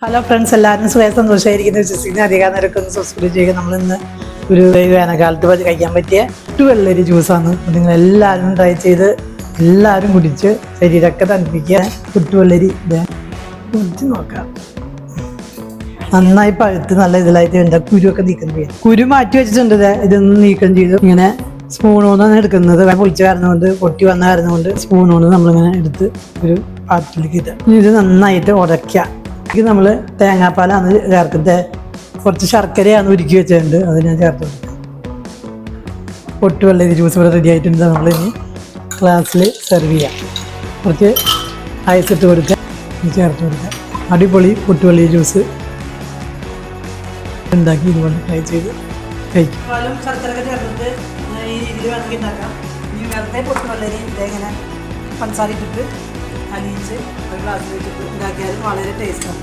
Hello friends, എല്ലാവരും സ്വയം സന്തോഷമായിരിക്കുന്ന വിശ്വസിക്കുന്ന അധികം നിരക്കൊന്ന് സബ്സ്ക്രൈബ് ചെയ്യുക. നമ്മളിന്ന് ഒരു വേനൽക്കാലത്ത് കഴിക്കാൻ പറ്റിയ വെള്ളരി ജ്യൂസാണ്. നിങ്ങൾ എല്ലാവരും ട്രൈ ചെയ്ത് എല്ലാവരും കുടിച്ച് ശരീരമൊക്കെ തണുപ്പിക്കുക. വെള്ളരി കുടിച്ച് നോക്കാം. നന്നായി പഴുത്ത് നല്ല ഇതിലായിട്ട് ഉണ്ട്. കുരുവൊക്കെ നീക്കം ചെയ്യാം. കുരു മാറ്റി വെച്ചിട്ടുണ്ട്. ഇതൊന്നും നീക്കം ചെയ്ത് ഇങ്ങനെ സ്പൂൺ കൊണ്ടാണ് എടുക്കുന്നത്. പൊളിച്ച് കാരണമുണ്ട്, പൊട്ടി വന്ന കാരണമുണ്ട് സ്പൂൺ കൊണ്ട് നമ്മളിങ്ങനെ എടുത്ത് ഒരു പാത്രത്തിലേക്ക് ഇടുക. ഇത് നന്നായിട്ട് ഉടയ്ക്കുക. ഇത് നമ്മൾ തേങ്ങാപ്പാലാണ് ചേർക്കുന്നത്. കുറച്ച് ശർക്കരയാണ് ഉരുക്കി വെച്ചിട്ടുണ്ട്, അത് ഞാൻ ചേർത്ത് കൊടുക്കുക. വെള്ളരി ജ്യൂസ് ഇവിടെ റെഡി ആയിട്ടുണ്ട്. നമ്മളിനി ഗ്ലാസ്സിൽ സെർവ് ചെയ്യാം. കുറച്ച് ഐസ് ഇട്ട് കൊടുക്കുക, ചേർത്ത് കൊടുക്കുക. അടിപൊളി വെള്ളരി ജ്യൂസ് ഉണ്ടാക്കി ഇതുപോലെ ട്രൈ ചെയ്ത് കഴിക്കും. ശർക്കരയൊക്കെ ചേർത്തിട്ട് ഈ രീതിയിൽ വേണമെങ്കിൽ ഉണ്ടാക്കാം. ഈ നേരത്തെ വെള്ളരി ഇങ്ങനെ പഞ്ചസാര ഇട്ടിട്ട് അലിയിച്ച് ഒരു ഗ്ലാസ്സിൽ വെച്ചിട്ട് ഉണ്ടാക്കിയാലും വളരെ ടേസ്റ്റാണ്.